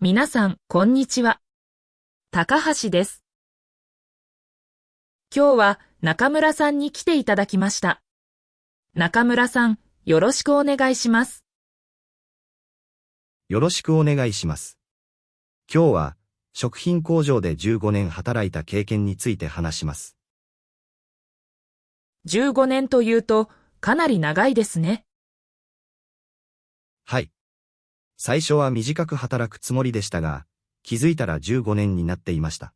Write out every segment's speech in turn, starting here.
皆さん、こんにちは。高橋です。今日は中村さんに来ていただきました。中村さん、よろしくお願いします。よろしくお願いします。今日は、食品工場で15年働いた経験について話します。15年というと、かなり長いですね。はい。最初は短く働くつもりでしたが、気づいたら15年になっていました。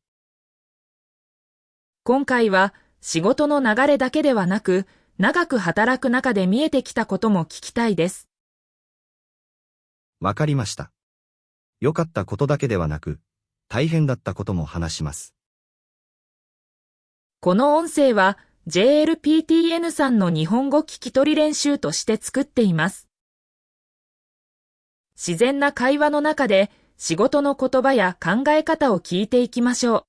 今回は、仕事の流れだけではなく、長く働く中で見えてきたことも聞きたいです。わかりました。良かったことだけではなく、大変だったことも話します。この音声は、JLPTN さんの日本語聞き取り練習として作っています。自然な会話の中で仕事の言葉や考え方を聞いていきましょ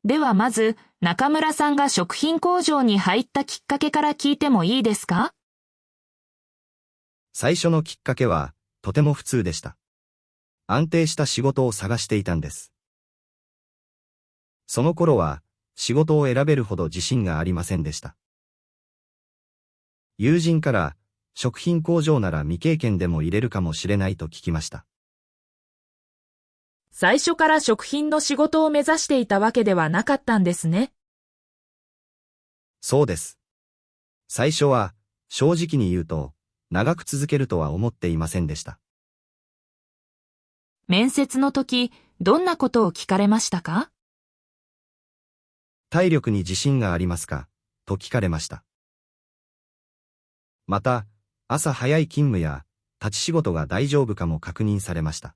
う。ではまず、中村さんが食品工場に入ったきっかけから聞いてもいいですか？最初のきっかけは、とても普通でした。安定した仕事を探していたんです。その頃は、仕事を選べるほど自信がありませんでした。友人から、食品工場なら未経験でも入れるかもしれないと聞きました。最初から食品の仕事を目指していたわけではなかったんですね。そうです。最初は、正直に言うと、長く続けるとは思っていませんでした。面接の時、どんなことを聞かれましたか？体力に自信がありますかと聞かれました。また、朝早い勤務や、立ち仕事が大丈夫かも確認されました。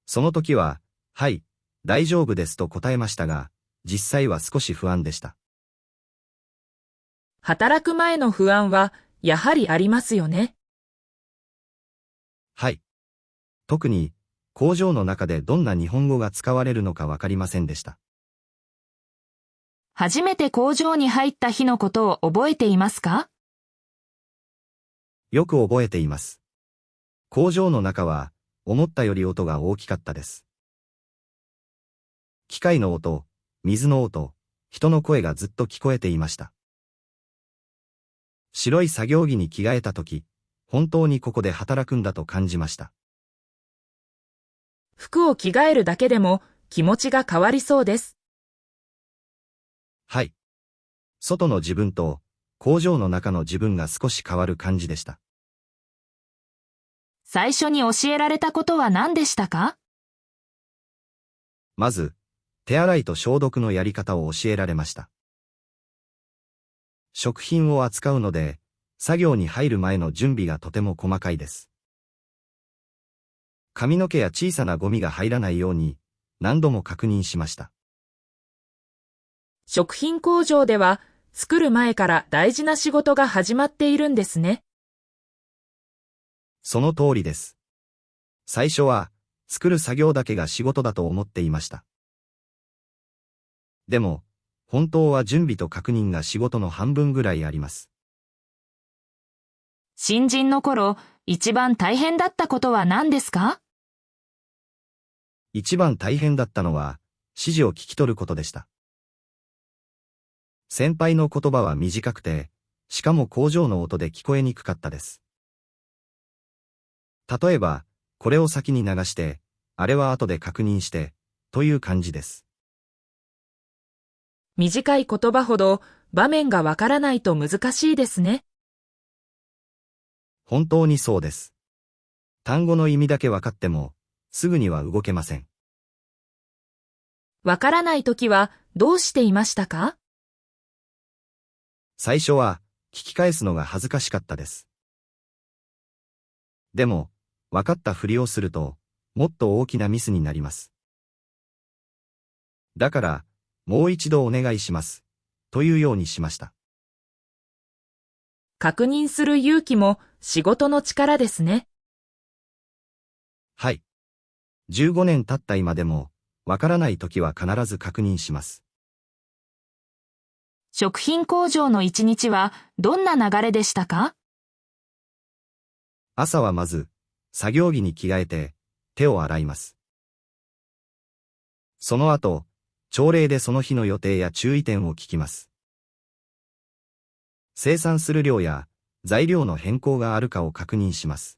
その時は、はい、大丈夫ですと答えましたが、実際は少し不安でした。働く前の不安は、やはりありますよね。はい。特に、工場の中でどんな日本語が使われるのかわかりませんでした。初めて工場に入った日のことを覚えていますか？よく覚えています。工場の中は、思ったより音が大きかったです。機械の音、水の音、人の声がずっと聞こえていました。白い作業着に着替えたとき、本当にここで働くんだと感じました。服を着替えるだけでも気持ちが変わりそうです。はい。外の自分と工場の中の自分が少し変わる感じでした。最初に教えられたことは何でしたか？まず、手洗いと消毒のやり方を教えられました。食品を扱うので、作業に入る前の準備がとても細かいです。髪の毛や小さなゴミが入らないように、何度も確認しました。食品工場では、作る前から大事な仕事が始まっているんですね。その通りです。最初は、作る作業だけが仕事だと思っていました。でも、本当は準備と確認が仕事の半分ぐらいあります。新人の頃、一番大変だったことは何ですか？一番大変だったのは、指示を聞き取ることでした。先輩の言葉は短くて、しかも工場の音で聞こえにくかったです。例えば、これを先に流して、あれは後で確認して、という感じです。短い言葉ほど場面がわからないと難しいですね。本当にそうです。単語の意味だけ分かっても、すぐには動けません。わからないときはどうしていましたか？最初は、聞き返すのが恥ずかしかったです。でも、分かったふりをすると、もっと大きなミスになります。だから、もう一度お願いします。というようにしました。確認する勇気も仕事の力ですね。はい。15年経った今でも、わからないときは必ず確認します。食品工場の一日はどんな流れでしたか？朝はまず、作業着に着替えて、手を洗います。その後、朝礼でその日の予定や注意点を聞きます。生産する量や材料の変更があるかを確認します。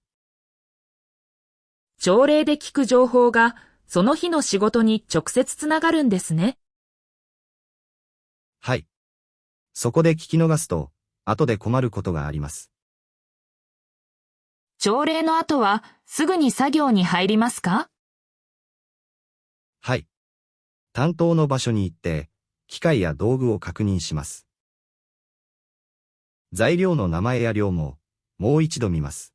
朝礼で聞く情報が、その日の仕事に直接つながるんですね。はい。そこで聞き逃すと、後で困ることがあります。朝礼の後は、すぐに作業に入りますか？はい。担当の場所に行って、機械や道具を確認します。材料の名前や量も、もう一度見ます。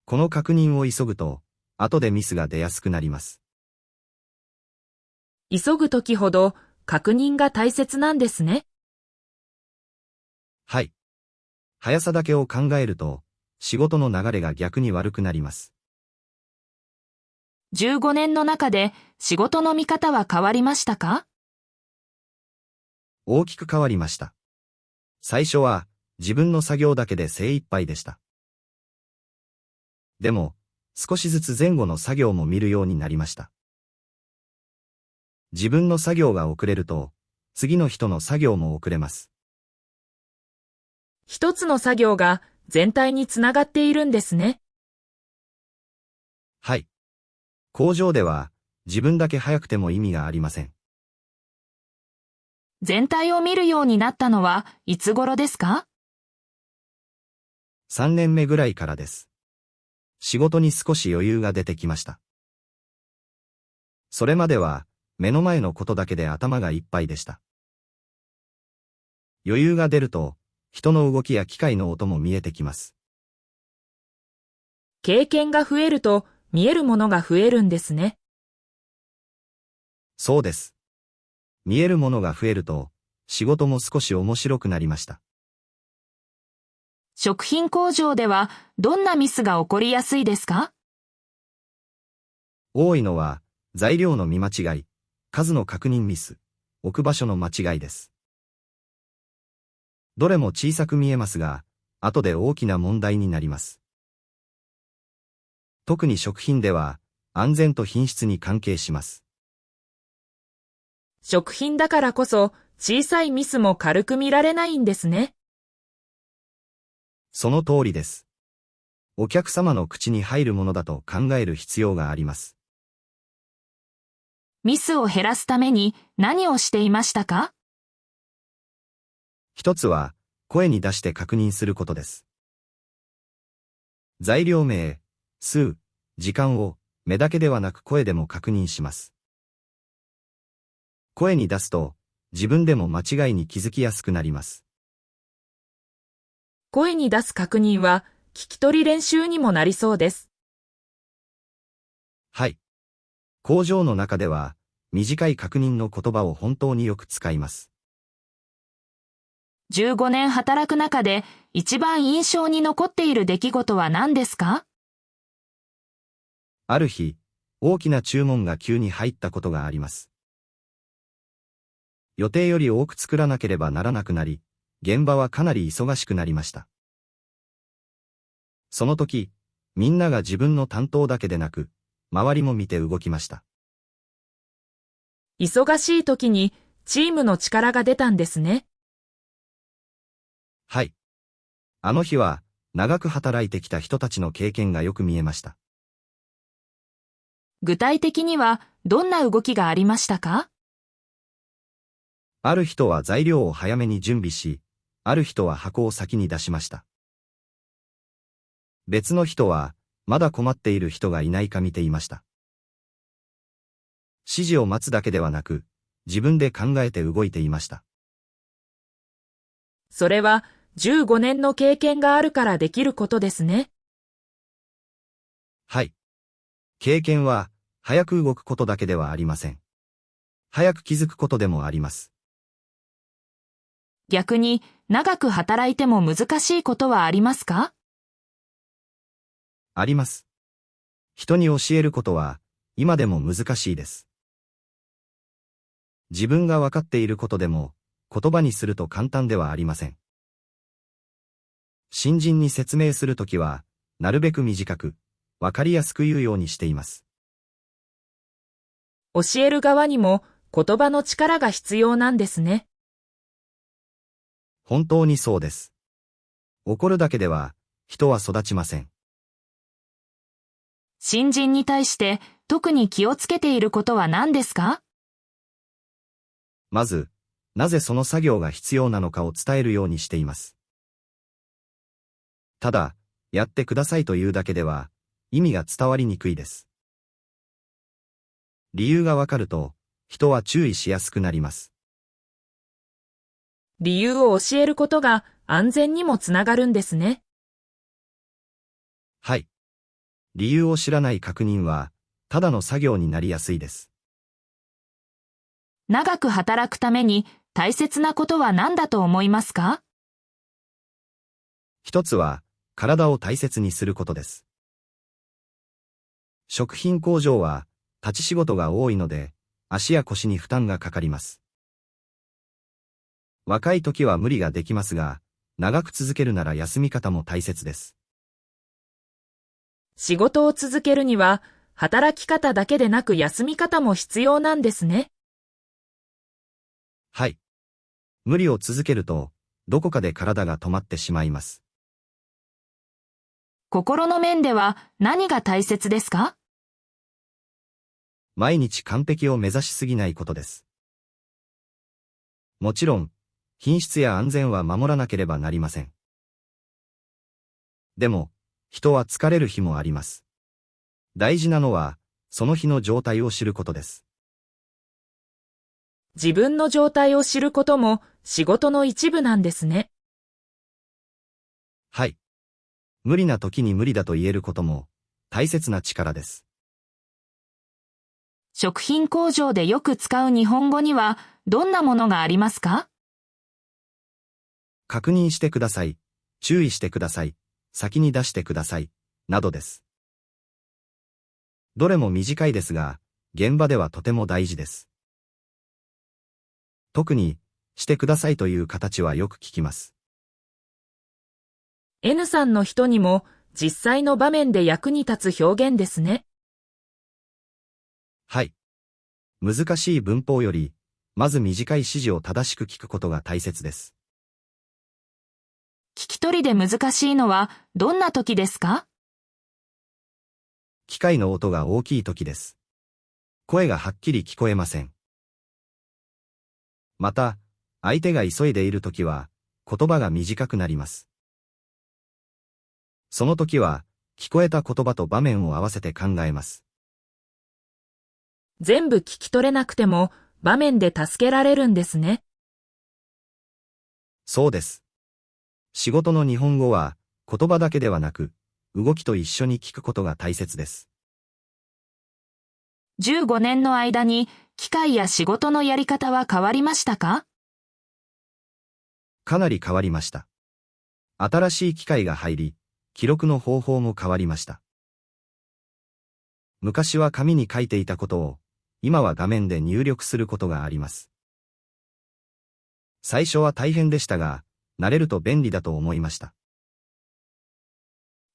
この確認を急ぐと、後でミスが出やすくなります。急ぐときほど、確認が大切なんですね。はい。速さだけを考えると、仕事の流れが逆に悪くなります。15年の中で仕事の見方は変わりましたか？大きく変わりました。最初は、自分の作業だけで精一杯でした。でも、少しずつ前後の作業も見るようになりました。自分の作業が遅れると、次の人の作業も遅れます。一つの作業が全体につながっているんですね。はい。工場では、自分だけ早くても意味がありません。全体を見るようになったのはいつ頃ですか？3年目ぐらいからです。仕事に少し余裕が出てきました。それまでは、目の前のことだけで頭がいっぱいでした。余裕が出ると、人の動きや機械の音も見えてきます。経験が増えると見えるものが増えるんですね。そうです。見えるものが増えると、仕事も少し面白くなりました。食品工場ではどんなミスが起こりやすいですか？多いのは、材料の見間違い、数の確認ミス、置く場所の間違いです。どれも小さく見えますが、後で大きな問題になります。特に食品では、安全と品質に関係します。食品だからこそ小さいミスも軽く見られないんですね。その通りです。お客様の口に入るものだと考える必要があります。ミスを減らすために何をしていましたか？一つは、声に出して確認することです。材料名、数、時間を目だけではなく声でも確認します。声に出すと、自分でも間違いに気づきやすくなります。声に出す確認は聞き取り練習にもなりそうです。はい。工場の中では、短い確認の言葉を本当によく使います。15年働く中で一番印象に残っている出来事は何ですか？ある日、大きな注文が急に入ったことがあります。予定より多く作らなければならなくなり、現場はかなり忙しくなりました。その時、みんなが自分の担当だけでなく、周りも見て動きました。忙しい時にチームの力が出たんですね。はい。あの日は、長く働いてきた人たちの経験がよく見えました。具体的にはどんな動きがありましたか？ある人は材料を早めに準備し、ある人は箱を先に出しました。別の人は、まだ困っている人がいないか見ていました。指示を待つだけではなく、自分で考えて動いていました。それは15年の経験があるからできることですね。はい。経験は、早く動くことだけではありません。早く気づくことでもあります。逆に長く働いても難しいことはありますか？あります。人に教えることは、今でも難しいです。自分がわかっていることでも、言葉にすると簡単ではありません。新人に説明するときは、なるべく短く、わかりやすく言うようにしています。教える側にも言葉の力が必要なんですね。本当にそうです。怒るだけでは、人は育ちません。新人に対して特に気をつけていることは何ですか？まず、なぜその作業が必要なのかを伝えるようにしています。ただ、やってくださいというだけでは、意味が伝わりにくいです。理由がわかると、人は注意しやすくなります。理由を教えることが安全にもつながるんですね。はい。理由を知らない確認は、ただの作業になりやすいです。長く働くために大切なことは何だと思いますか？一つは、体を大切にすることです。食品工場は、立ち仕事が多いので、足や腰に負担がかかります。若い時は無理ができますが、長く続けるなら休み方も大切です。仕事を続けるには、働き方だけでなく休み方も必要なんですね。はい。無理を続けると、どこかで体が止まってしまいます。心の面では何が大切ですか？毎日完璧を目指しすぎないことです。もちろん、品質や安全は守らなければなりません。でも、人は疲れる日もあります。大事なのは、その日の状態を知ることです。自分の状態を知ることも仕事の一部なんですね。はい。無理な時に無理だと言えることも、大切な力です。食品工場でよく使う日本語にはどんなものがありますか？確認してください。注意してください。先に出してください。などです。どれも短いですが、現場ではとても大事です。特に、してくださいという形はよく聞きます。N さんの人にも実際の場面で役に立つ表現ですね。はい。難しい文法より、まず短い指示を正しく聞くことが大切です。聞き取りで難しいのはどんな時ですか？機械の音が大きい時です。声がはっきり聞こえません。また、相手が急いでいる時は、言葉が短くなります。その時は、聞こえた言葉と場面を合わせて考えます。全部聞き取れなくても場面で助けられるんですね。そうです。仕事の日本語は、言葉だけではなく、動きと一緒に聞くことが大切です。15年の間に機械や仕事のやり方は変わりましたか？かなり変わりました。新しい機械が入り、記録の方法も変わりました。昔は紙に書いていたことを、今は画面で入力することがあります。最初は大変でしたが、慣れると便利だと思いました。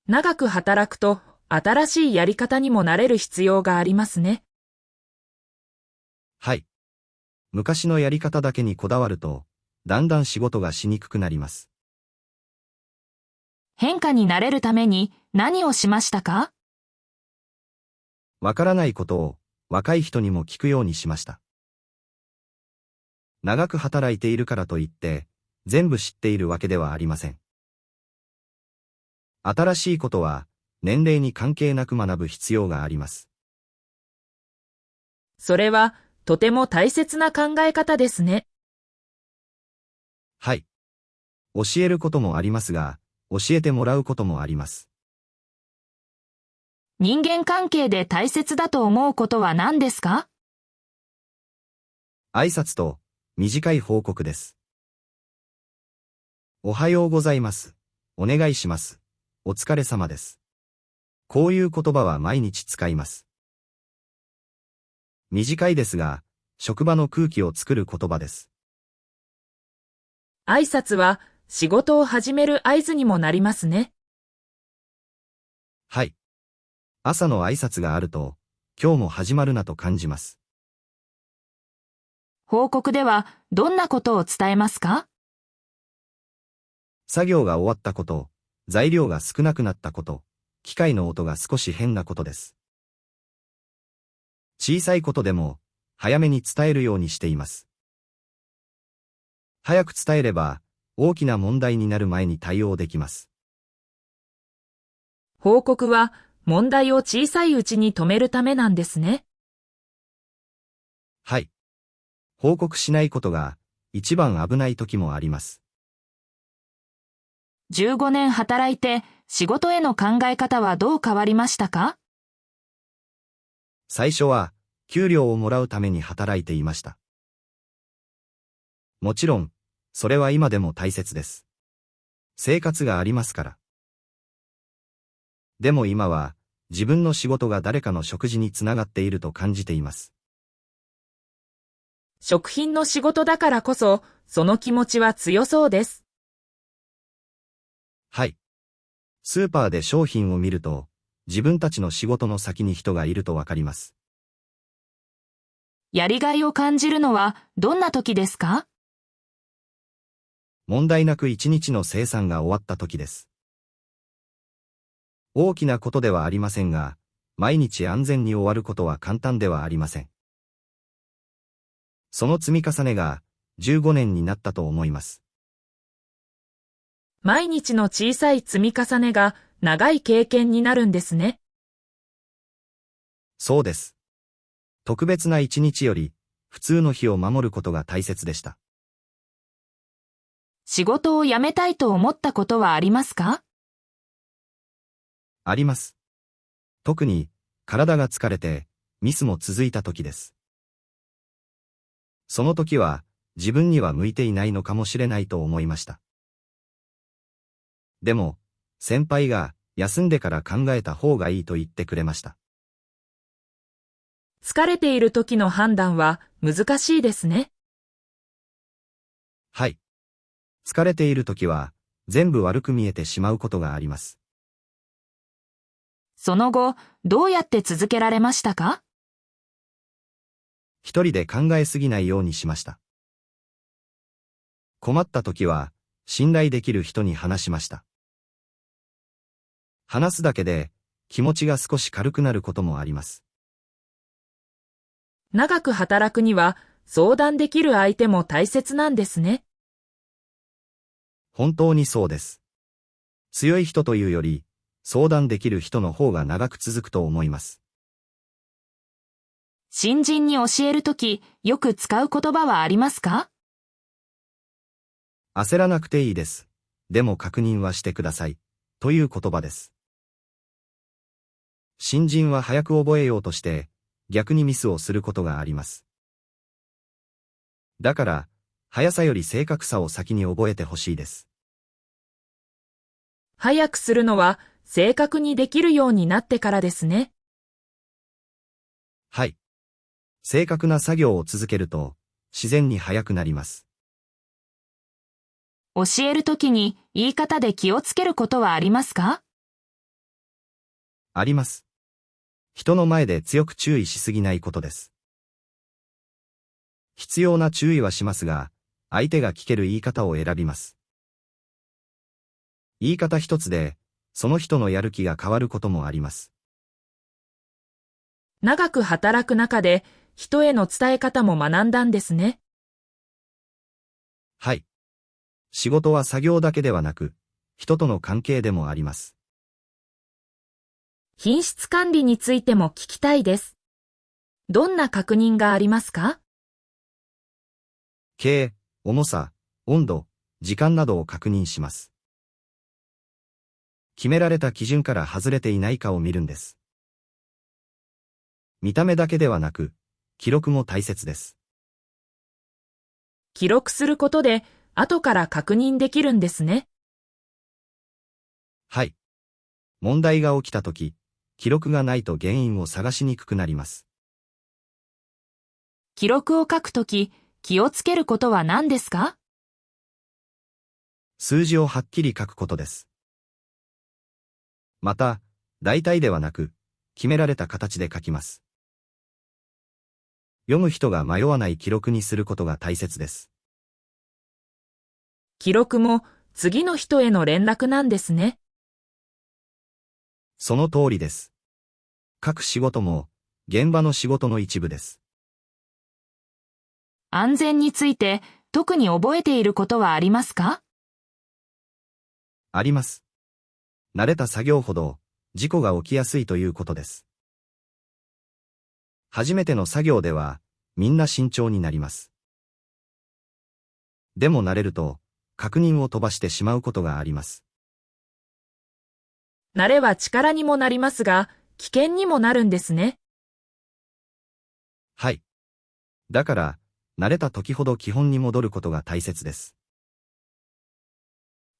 長く働くと新しいやり方にも慣れる必要がありますね。はい。昔のやり方だけにこだわると、だんだん仕事がしにくくなります。変化に慣れるために何をしましたか？わからないことを若い人にも聞くようにしました。長く働いているからといって、全部知っているわけではありません。新しいことは、年齢に関係なく学ぶ必要があります。それはとても大切な考え方ですね。はい。教えることもありますが、教えてもらうこともあります。人間関係で大切だと思うことは何ですか？挨拶と短い報告です。おはようございます。お願いします。お疲れ様です。こういう言葉は毎日使います。短いですが、職場の空気を作る言葉です。挨拶は仕事を始める合図にもなりますね。はい。朝の挨拶があると、今日も始まるなと感じます。報告ではどんなことを伝えますか？作業が終わったこと、材料が少なくなったこと、機械の音が少し変なことです。小さいことでも、早めに伝えるようにしています。早く伝えれば、大きな問題になる前に対応できます。報告は問題を小さいうちに止めるためなんですね。はい。報告しないことが、一番危ない時もあります。15年働いて仕事への考え方はどう変わりましたか？最初は、給料をもらうために働いていました。もちろん、それは今でも大切です。生活がありますから。でも今は、自分の仕事が誰かの食事につながっていると感じています。食品の仕事だからこそ、その気持ちは強そうです。はい。スーパーで商品を見ると、自分たちの仕事の先に人がいるとわかります。やりがいを感じるのはどんな時ですか？問題なく一日の生産が終わった時です。大きなことではありませんが、毎日安全に終わることは簡単ではありません。その積み重ねが15年になったと思います。毎日の小さい積み重ねが長い経験になるんですね。そうです。特別な一日より、普通の日を守ることが大切でした。仕事を辞めたいと思ったことはありますか？あります。特に、体が疲れて、ミスも続いた時です。その時は、自分には向いていないのかもしれないと思いました。でも、先輩が、休んでから考えた方がいいと言ってくれました。疲れている時の判断は難しいですね。はい。疲れている時は、全部悪く見えてしまうことがあります。その後、どうやって続けられましたか？一人で考えすぎないようにしました。困った時は、信頼できる人に話しました。話すだけで、気持ちが少し軽くなることもあります。長く働くには相談できる相手も大切なんですね。本当にそうです。強い人というより、相談できる人の方が長く続くと思います。新人に教えるとき、よく使う言葉はありますか？焦らなくていいです。でも確認はしてください。という言葉です。新人は早く覚えようとして、逆にミスをすることがあります。だから、速さより正確さを先に覚えてほしいです。早くするのは正確にできるようになってからですね。はい。正確な作業を続けると、自然に速くなります。教えるときに言い方で気をつけることはありますか？あります。人の前で強く注意しすぎないことです。必要な注意はしますが、相手が聞ける言い方を選びます。言い方一つで、その人のやる気が変わることもあります。長く働く中で人への伝え方も学んだんですね。はい。仕事は作業だけではなく、人との関係でもあります。品質管理についても聞きたいです。どんな確認がありますか？形、重さ、温度、時間などを確認します。決められた基準から外れていないかを見るんです。見た目だけではなく、記録も大切です。記録することで後から確認できるんですね。はい。問題が起きたとき、記録がないと原因を探しにくくなります。記録を書くとき、気をつけることは何ですか？数字をはっきり書くことです。また、大体ではなく、決められた形で書きます。読む人が迷わない記録にすることが大切です。記録も次の人への連絡なんですね。その通りです。書く仕事も現場の仕事の一部です。安全について特に覚えていることはありますか？あります。慣れた作業ほど事故が起きやすいということです。初めての作業ではみんな慎重になります。でも慣れると確認を飛ばしてしまうことがあります。慣れは力にもなりますが、危険にもなるんですね。はい。だから、慣れた時ほど基本に戻ることが大切です。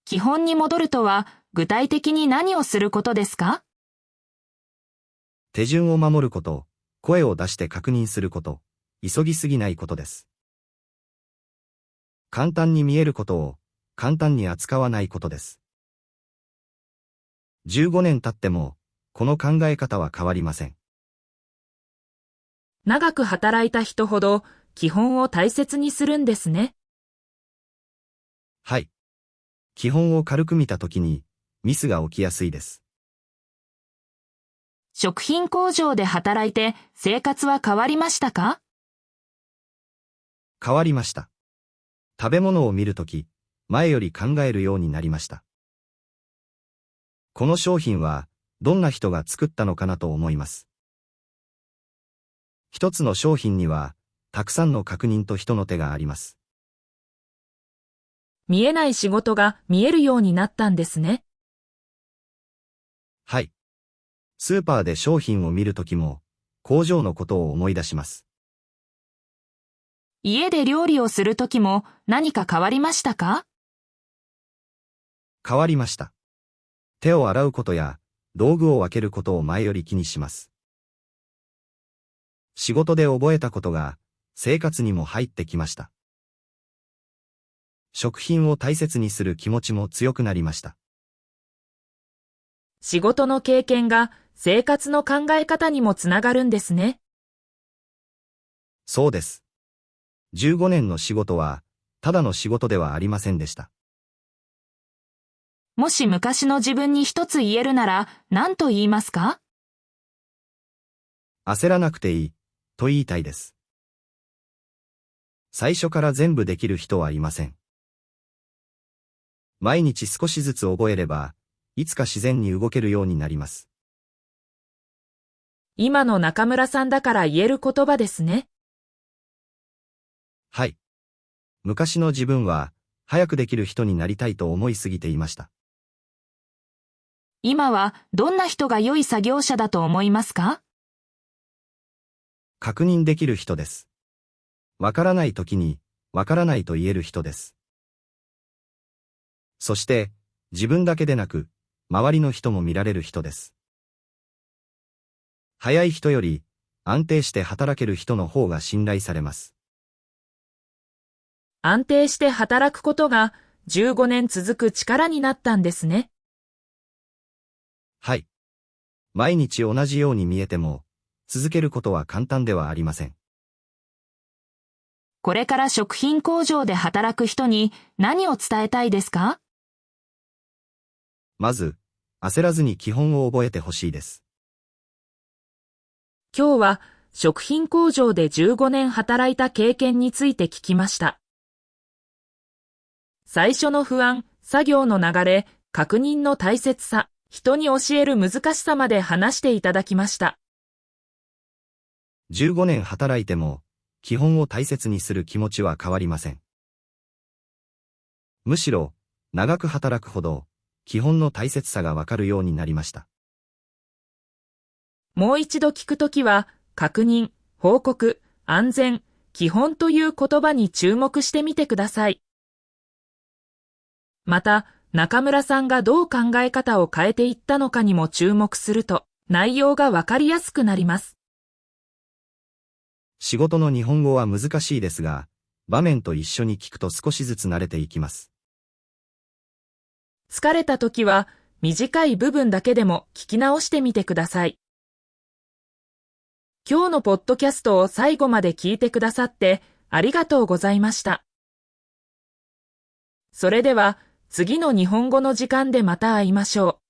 基本に戻るとは、具体的に何をすることですか？手順を守ること、声を出して確認すること、急ぎすぎないことです。簡単に見えることを、簡単に扱わないことです。15年経っても、この考え方は変わりません。長く働いた人ほど、基本を大切にするんですね。はい。基本を軽く見たときに、ミスが起きやすいです。食品工場で働いて、生活は変わりましたか？変わりました。食べ物を見るとき、前より考えるようになりました。この商品は、どんな人が作ったのかなと思います。一つの商品には、たくさんの確認と人の手があります。見えない仕事が見えるようになったんですね。はい。スーパーで商品を見るときも、工場のことを思い出します。家で料理をするときも何か変わりましたか？変わりました。手を洗うことや、道具を分けることを前より気にします。仕事で覚えたことが、生活にも入ってきました。食品を大切にする気持ちも強くなりました。仕事の経験が生活の考え方にもつながるんですね。そうです。15年の仕事は、ただの仕事ではありませんでした。もし昔の自分に一つ言えるなら何と言いますか？焦らなくていい、と言いたいです。最初から全部できる人はいません。毎日少しずつ覚えれば、いつか自然に動けるようになります。今の中村さんだから言える言葉ですね。はい。昔の自分は、早くできる人になりたいと思いすぎていました。今はどんな人が良い作業者だと思いますか？確認できる人です。わからないときに、わからないと言える人です。そして、自分だけでなく、周りの人も見られる人です。早い人より、安定して働ける人の方が信頼されます。安定して働くことが15年続く力になったんですね。はい。毎日同じように見えても、続けることは簡単ではありません。これから食品工場で働く人に何を伝えたいですか？まず、焦らずに基本を覚えてほしいです。今日は食品工場で15年働いた経験について聞きました。最初の不安、作業の流れ、確認の大切さ、人に教える難しさまで話していただきました。15年働いても、基本を大切にする気持ちは変わりません。むしろ、長く働くほど、基本の大切さがわかるようになりました。もう一度聞くときは、確認、報告、安全、基本という言葉に注目してみてください。また、中村さんがどう考え方を変えていったのかにも注目すると、内容がわかりやすくなります。仕事の日本語は難しいですが、場面と一緒に聞くと少しずつ慣れていきます。疲れたときは、短い部分だけでも聞き直してみてください。今日のポッドキャストを最後まで聞いてくださってありがとうございました。それでは次の日本語の時間でまた会いましょう。